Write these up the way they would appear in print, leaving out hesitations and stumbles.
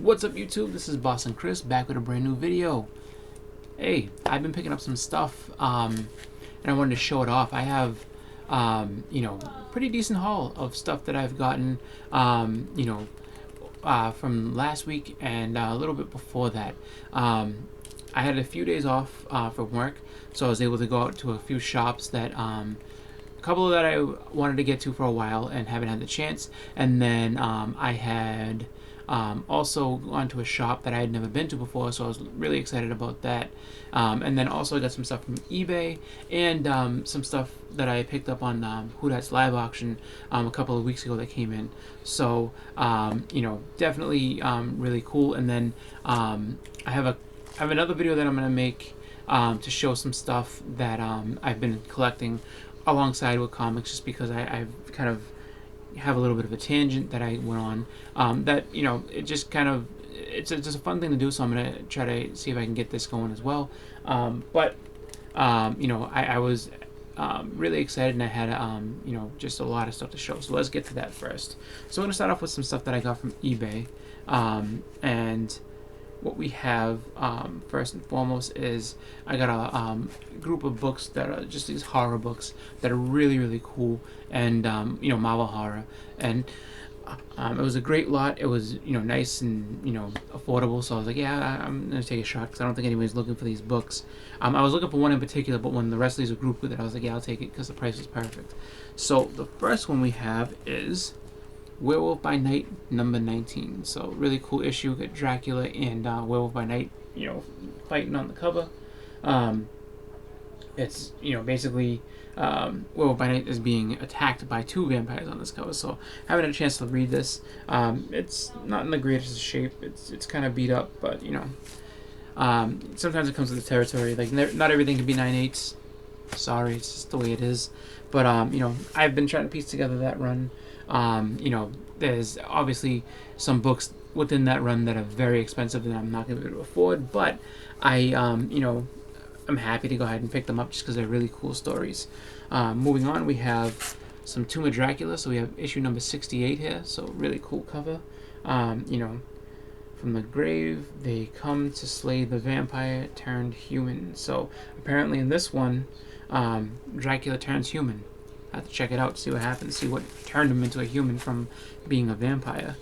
What's up YouTube? This is Boston Chris back with a brand new video. Hey, I've been picking up some stuff and I wanted to show it off. I have pretty decent haul of stuff that I've gotten from last week and a little bit before that. I had a few days off from work, so I was able to go out to a few shops that a couple that I wanted to get to for a while and haven't had the chance, and then I had also gone to a shop that I had never been to before, so I was really excited about that. And then also I got some stuff from eBay and some stuff that I picked up on Who That's Live auction a couple of weeks ago that came in. So definitely really cool. And then I have another video that I'm gonna make to show some stuff that I've been collecting alongside with comics, just because I've kind of have a little bit of a tangent that I went on that it just kind of it's just a fun thing to do, so I'm gonna try to see if I can get this going as well. I was really excited, and I had just a lot of stuff to show, so let's get to that first. So I'm gonna start off with some stuff that I got from eBay, and what we have first and foremost is I got a group of books that are just these horror books that are really, really cool, and Marvel horror, and it was a great lot. It was nice and affordable, so I was like, yeah, I'm gonna take a shot because I don't think anybody's looking for these books. I was looking for one in particular, but when the rest of these were grouped with it, I was like, yeah, I'll take it because the price was perfect. So the first one we have is Werewolf by Night number 19. So really cool issue. Got Dracula and Werewolf by Night, fighting on the cover. It's basically Werewolf by Night is being attacked by two vampires on this cover. So I haven't had a chance to read this. It's not in the greatest shape. It's kind of beat up, but sometimes it comes with the territory. Like not everything can be 9/8. Sorry, it's just the way it is. But I've been trying to piece together that run. There's obviously some books within that run that are very expensive that I'm not going to be able to afford, but I'm happy to go ahead and pick them up just because they're really cool stories. Moving on, we have some Tomb of Dracula, so we have issue number 68 here, so really cool cover. From the grave, they come to slay the vampire turned human. So apparently in this one, Dracula turns human. I have to check it out, see what happens, see what turned him into a human from being a vampire.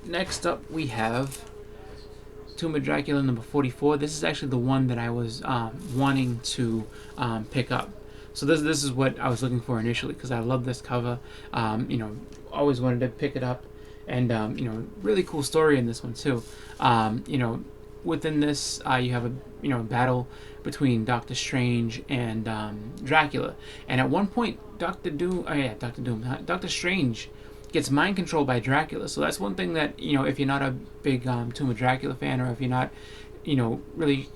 Next up, we have Tomb of Dracula number 44. This is actually the one that I was wanting to pick up. So this is what I was looking for initially, because I love this cover. Always wanted to pick it up, and really cool story in this one too. Within this, you have a battle between Doctor Strange and Dracula, and at one point, Doctor Strange gets mind controlled by Dracula. So that's one thing that if you're not a big Tomb of Dracula fan, or if you're not really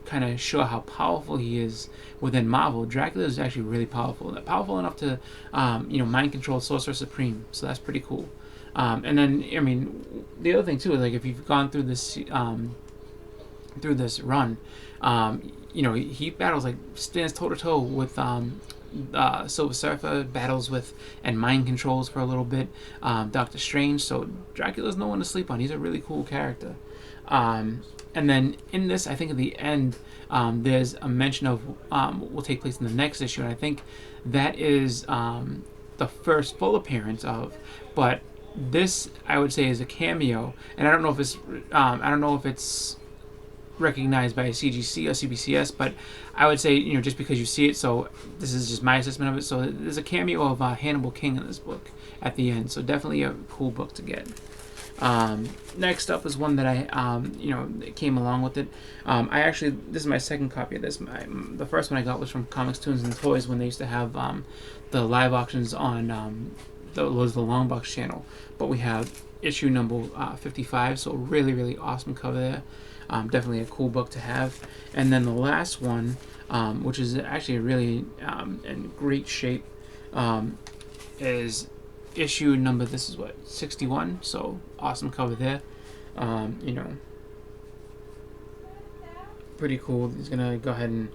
kind of sure how powerful he is within Marvel, Dracula is actually really powerful enough to mind control Sorcerer Supreme. So that's pretty cool. And then the other thing too is, like, if you've gone through this run, he battles, like, stands toe to toe with Silver Surfer, battles with and mind controls for a little bit Doctor Strange. So Dracula's no one to sleep on. He's a really cool character. And then in this, I think at the end, there's a mention of what will take place in the next issue, and I think that is the first full appearance of, but this I would say is a cameo, and I don't know if it's recognized by CGC or CBCS, but I would say just because you see it, so this is just my assessment of it. So there's a cameo of Hannibal King in this book at the end, so definitely a cool book to get. Next up is one that I came along with it. This is my second copy of this. The first one I got was from Comics, Tunes, and Toys, when they used to have the live auctions on the Long Box channel. But we have issue number 55, so really, really awesome cover there. Definitely a cool book to have. And then the last one, which is actually really in great shape, is issue number, 61, so awesome cover there. Pretty cool. He's gonna go ahead and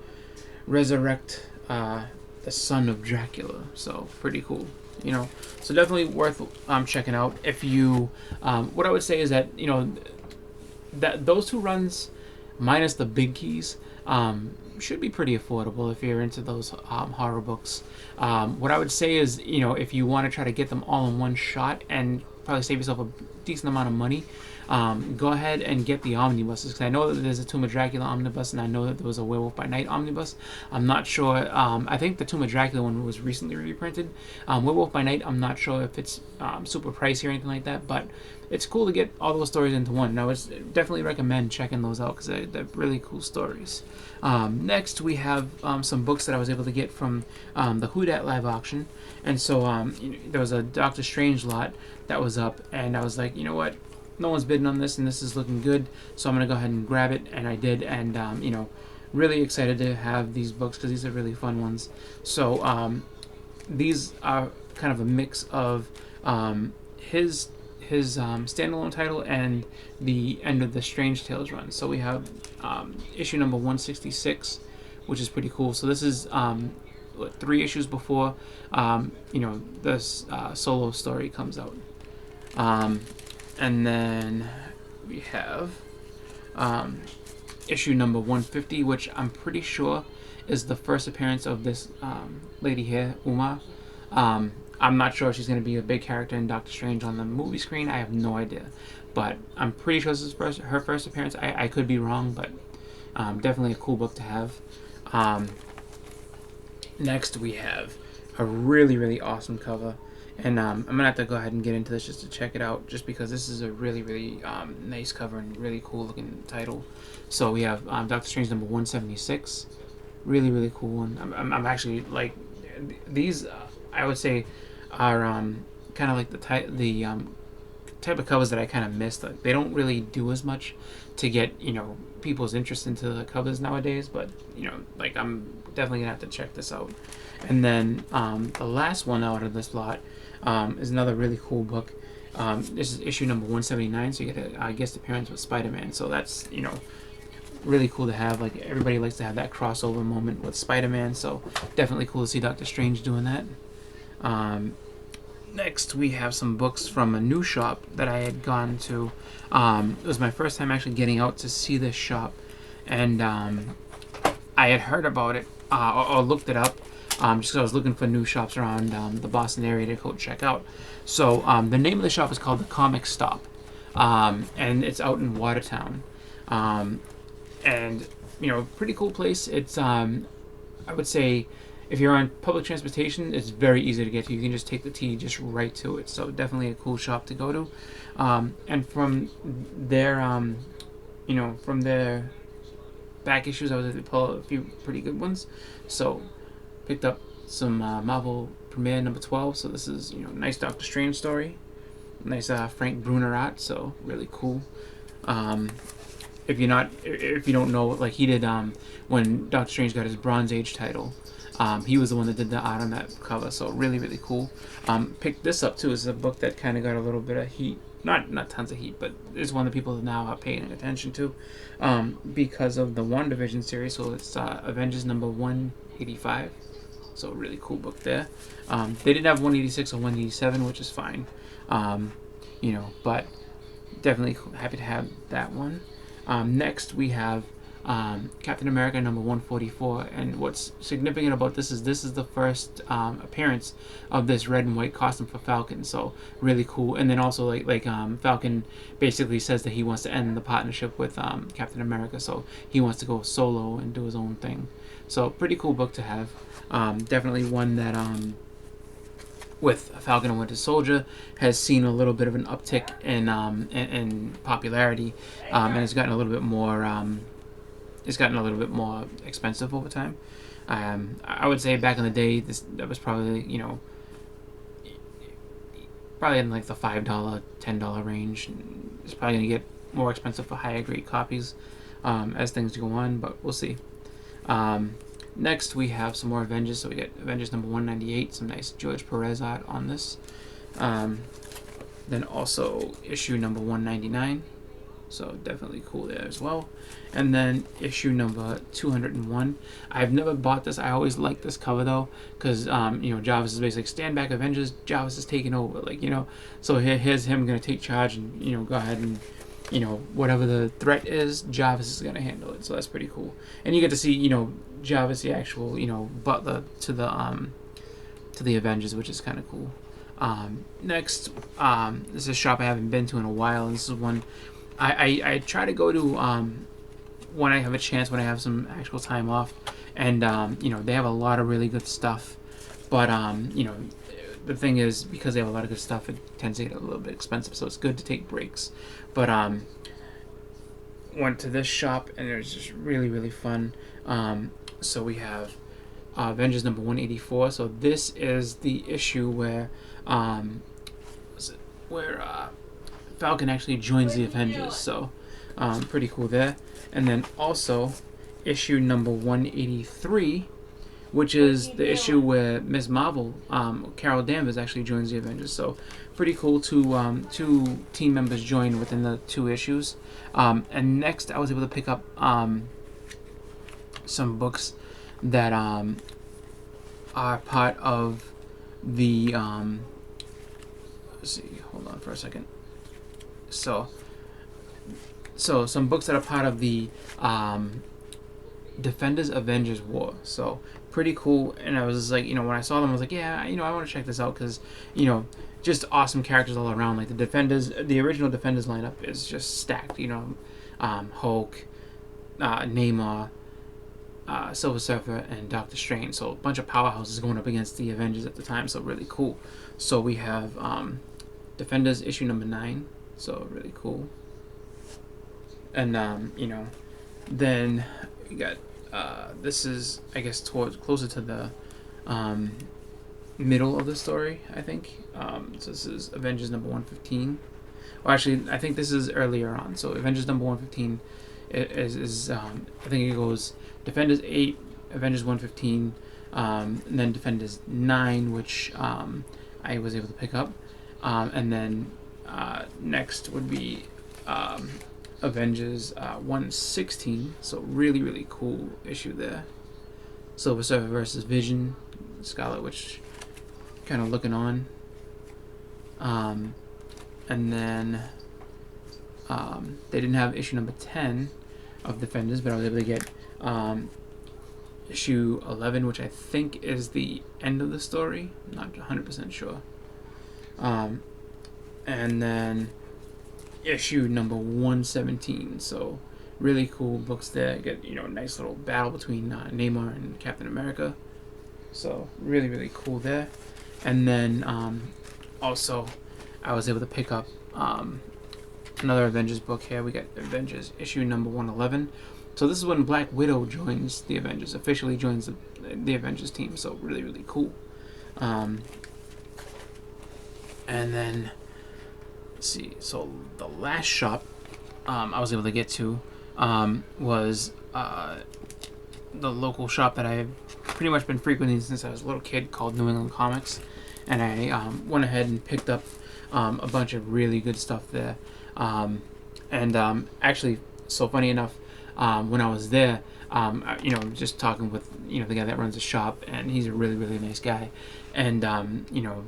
resurrect the son of Dracula, so pretty cool. You know, so definitely worth checking out. If you, what I would say is that that those two runs, minus the big keys, should be pretty affordable if you're into those horror books. What I would say is, if you want to try to get them all in one shot and probably save yourself a decent amount of money, go ahead and get the omnibuses. Because I know that there's a Tomb of Dracula omnibus, and I know that there was a Werewolf by Night omnibus. I'm not sure. I think the Tomb of Dracula one was recently reprinted. Werewolf by Night, I'm not sure if it's super pricey or anything like that, but it's cool to get all those stories into one. And I would definitely recommend checking those out because they're really cool stories. Next, we have some books that I was able to get from the Who Dat live auction. And so there was a Doctor Strange lot that was up, and I was like, you know what? No one's bidding on this, and this is looking good, so I'm going to go ahead and grab it, and I did, and, really excited to have these books because these are really fun ones. So these are kind of a mix of his standalone title and the end of the Strange Tales run. So we have issue number 166, which is pretty cool. So this is 3 issues before this solo story comes out. And then we have issue number 150, which I'm pretty sure is the first appearance of this lady here, Uma. I'm not sure if she's going to be a big character in Doctor Strange on the movie screen. I have no idea. But I'm pretty sure this is her first appearance. I could be wrong, but definitely a cool book to have. Next, we have a really, really awesome cover. And I'm going to have to go ahead and get into this just to check it out, just because this is a really, really nice cover and really cool looking title. So we have Doctor Strange number 176. Really, really cool one. I'm actually, like, these, I would say, are kind of like the type of covers that I kind of missed. Like, they don't really do as much to get, people's interest into the covers nowadays, but, like, I'm definitely going to have to check this out. And then the last one out of this lot is another really cool book. This is issue number 179, so you get a guest appearance with Spider-Man. So that's, really cool to have. Like, everybody likes to have that crossover moment with Spider-Man, so definitely cool to see Doctor Strange doing that. Next, we have some books from a new shop that I had gone to. It was my first time actually getting out to see this shop, and I had heard about it or looked it up. Just because I was looking for new shops around the Boston area to go check out. So the name of the shop is called the Comic Stop, and it's out in Watertown. And pretty cool place. It's I would say if you're on public transportation, it's very easy to get to. You can just take the T just right to it. So definitely a cool shop to go to. And from their from their back issues, I was able to pull a few pretty good ones. So picked up some Marvel Premiere number 12. So this is nice Doctor Strange story, nice Frank Brunner art. So really cool. If you don't know, like, he did when Doctor Strange got his Bronze Age title, he was the one that did the art on that cover. So really, really cool. Picked this up too. It's a book that kind of got a little bit of heat. Not tons of heat, but it's one that people now are paying attention to because of the WandaVision series. So it's Avengers number 185. So a really cool book there. They didn't have 186 or 187, which is fine. But definitely happy to have that one. Next, we have Captain America number 144, and what's significant about this is the first appearance of this red and white costume for Falcon. So really cool. And then also like Falcon basically says that he wants to end the partnership with Captain America, so he wants to go solo and do his own thing. So pretty cool book to have. Definitely one that with Falcon and Winter Soldier has seen a little bit of an uptick in popularity, and it's gotten a little bit more expensive over time. I would say back in the day that was probably probably in like the $5, $10 range. It's probably gonna get more expensive for higher grade copies as things go on, but we'll see. Next, we have some more Avengers. So we get Avengers number 198, some nice George Perez art on this. Then also issue number 199. So definitely cool there as well. And then issue number 201. I've never bought this. I always like this cover though, because Jarvis is basically stand back Avengers. Jarvis is taking over, So here's him gonna take charge and go ahead and whatever the threat is, Jarvis is gonna handle it. So that's pretty cool. And you get to see Jarvis, the actual butler to the Avengers, which is kind of cool. Next, this is a shop I haven't been to in a while, and this is one I try to go to when I have a chance, when I have some actual time off, and they have a lot of really good stuff, but the thing is, because they have a lot of good stuff, it tends to get a little bit expensive, so it's good to take breaks. But went to this shop, and it was just really, really fun. So we have Avengers number 184. So this is the issue where Falcon actually joins the Avengers. So pretty cool there. And then also issue number 183, which is the issue where Ms. Marvel, Carol Danvers, actually joins the Avengers. So pretty cool. Two team members join within the 2 issues. And next, I was able to pick up some books that are part of the. Let's see. Hold on for a second. So some books that are part of the Defenders Avengers War. So pretty cool. And I was just like, when I saw them, I was like, yeah, I want to check this out because, just awesome characters all around. Like the original Defenders lineup is just stacked. Hulk, Namor, Silver Surfer, and Doctor Strange. So a bunch of powerhouses going up against the Avengers at the time. So really cool. So we have Defenders issue number 9. So really cool. And then we got this is, I guess, closer to the middle of the story, I think. So this is Avengers number 115. Well, actually, I think this is earlier on. So Avengers number 115 is I think it goes Defenders 8, Avengers 115, and then Defenders 9, which I was able to pick up, and then next would be Avengers 116. So really, really cool issue there. Silver Surfer versus Vision, Scarlet Witch, kind of looking on. And then they didn't have issue number 10 of Defenders, but I was able to get issue 11, which I think is the end of the story. I'm not 100% sure. And then issue number 117. So really cool books there. Get a nice little battle between Namor and Captain America. So really, really cool there. And then also I was able to pick up another Avengers book here. We got Avengers issue number 111. So this is when Black Widow joins the Avengers, officially joins the Avengers team. So really, really cool. And then let's see. So the last shop I was able to get to was the local shop that I've pretty much been frequenting since I was a little kid, called New England Comics, and I went ahead and picked up a bunch of really good stuff there. And actually, so funny enough, when I was there, just talking with the guy that runs the shop, and he's a really, really nice guy, and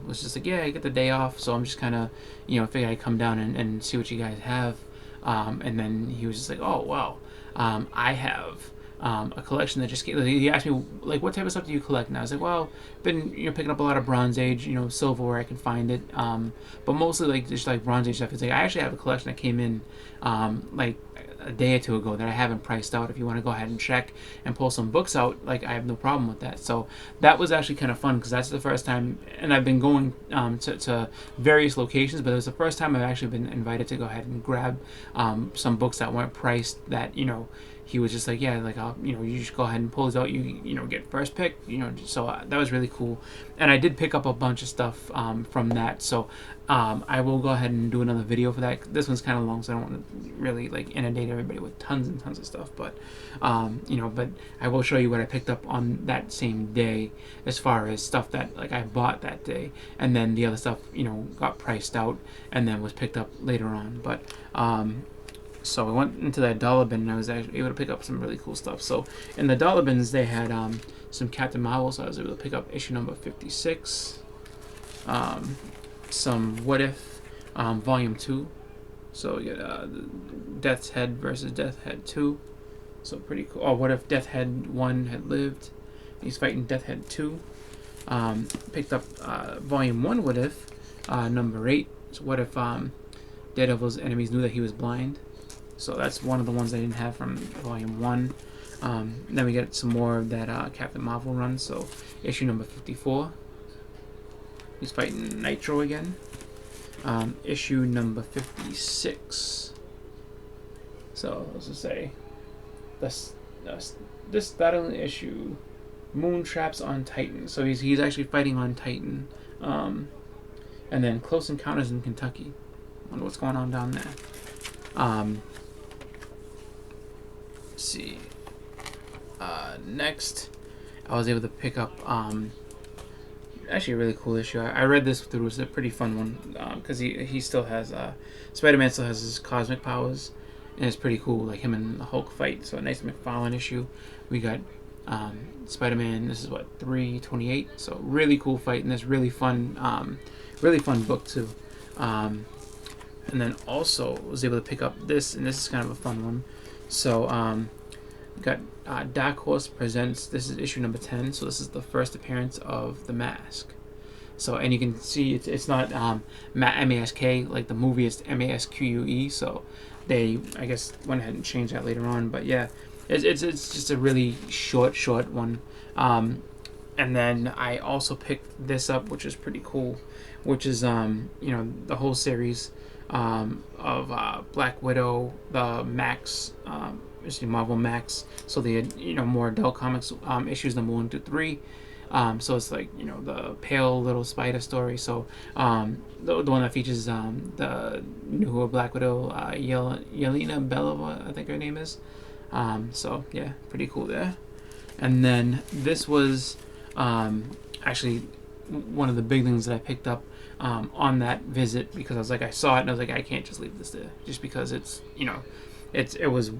was just like, yeah, I get the day off, so I'm just kind of figured I'd come down and see what you guys have. And then he was just like, oh wow, I have a collection that just came. He asked me, like, what type of stuff do you collect? And I was like, well, been picking up a lot of Bronze Age, silver where I can find it, but mostly like just like Bronze Age stuff. It's like I actually have a collection that came in like a day or two ago that I haven't priced out. If you want to go ahead and check and pull some books out, like, I have no problem with that. So that was actually kind of fun, because that's the first time, and I've been going to various locations, but it was the first time I've actually been invited to go ahead and grab some books that weren't priced, that he was just like, yeah, like, I'll, you just go ahead and pull these out, you get first pick, so that was really cool. And I did pick up a bunch of stuff from that, so I will go ahead and do another video for that. This one's kind of long, so I don't want to really like inundate everybody with tons and tons of stuff, but but I will show you what I picked up on that same day, as far as stuff that like I bought that day, and then the other stuff got priced out and then was picked up later on. But So we went into that dollar bin and I was actually able to pick up some really cool stuff. So in the dollar bins they had some Captain Marvel, so I was able to pick up issue number 56, some What If volume 2. So you get Death's Head versus Death Head 2. So pretty cool. Oh, what if Death Head 1 had lived? He's fighting Death Head 2. Picked up volume 1 What If, number 8. So what if Daredevil's enemies knew that he was blind? So that's one of the ones I didn't have from volume 1. Then we get some more of that Captain Marvel run. So issue number 54. He's fighting Nitro again. Issue number 56. So let's just say this battling issue, Moontraps on Titan. So he's actually fighting on Titan. And then Close Encounters in Kentucky. Wonder what's going on down there. Let's see. Next, I was able to pick up actually a really cool issue. I read this through. It's a pretty fun one because he still has Spider-Man still has his cosmic powers, and it's pretty cool. Like him and the Hulk fight. So a nice McFarlane issue. We got Spider-Man. This is what 328. So really cool fight, and this really fun book too. And then also was able to pick up this, and this is kind of a fun one. So got Dark Horse presents. This is issue number 10. So this is the first appearance of the Mask. So and you can see it's not M-A-S-K like the movie. It's M-A-S-Q-U-E. So they I guess went ahead and changed that later on. But yeah, it's just a really short one. And then I also picked this up, which is pretty cool, which is the whole series of Black Widow, the Max, Marvel Max. So the more adult comics issues number 1 to 3. So it's like the pale little spider story. So the one that features the new Black Widow, Yelena Belova, I think her name is. So yeah, pretty cool there. And then this was actually one of the big things that I picked up on that visit, because I saw it and I was like, I can't just leave this there, just because it was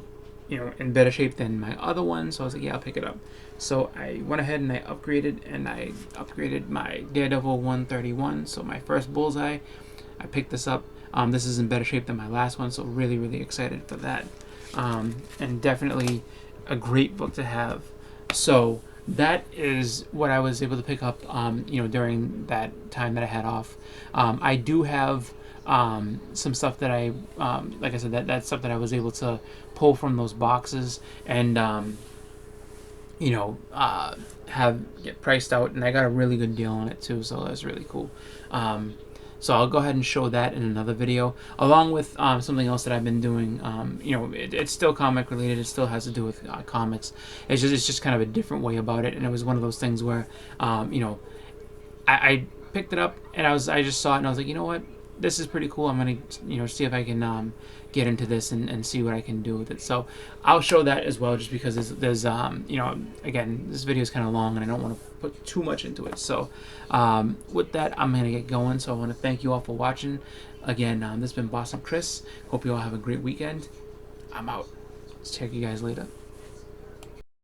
in better shape than my other one. So I was like, yeah, I'll pick it up. So I went ahead and I upgraded my Daredevil 131. So my first Bullseye, I picked this up. This is in better shape than my last one, so really excited for that. And definitely a great book to have. So that is what I was able to pick up during that time that I had off. I do have some stuff that I like I said, that's stuff that I was able to pull from those boxes and get priced out, and I got a really good deal on it too, so that's really cool. So I'll go ahead and show that in another video, along with something else that I've been doing. It's still comic related. It still has to do with comics. It's just kind of a different way about it. And it was one of those things where, I picked it up and I just saw it and I was like, you know what, this is pretty cool. I'm gonna see if I can get into this and see what I can do with it. So I'll show that as well, just because there's again, this video is kind of long and I don't want to put too much into it. So with that, I'm gonna get going. So I want to thank you all for watching. Again, this has been Boston Chris. Hope you all have a great weekend. I'm out. Let's check you guys later.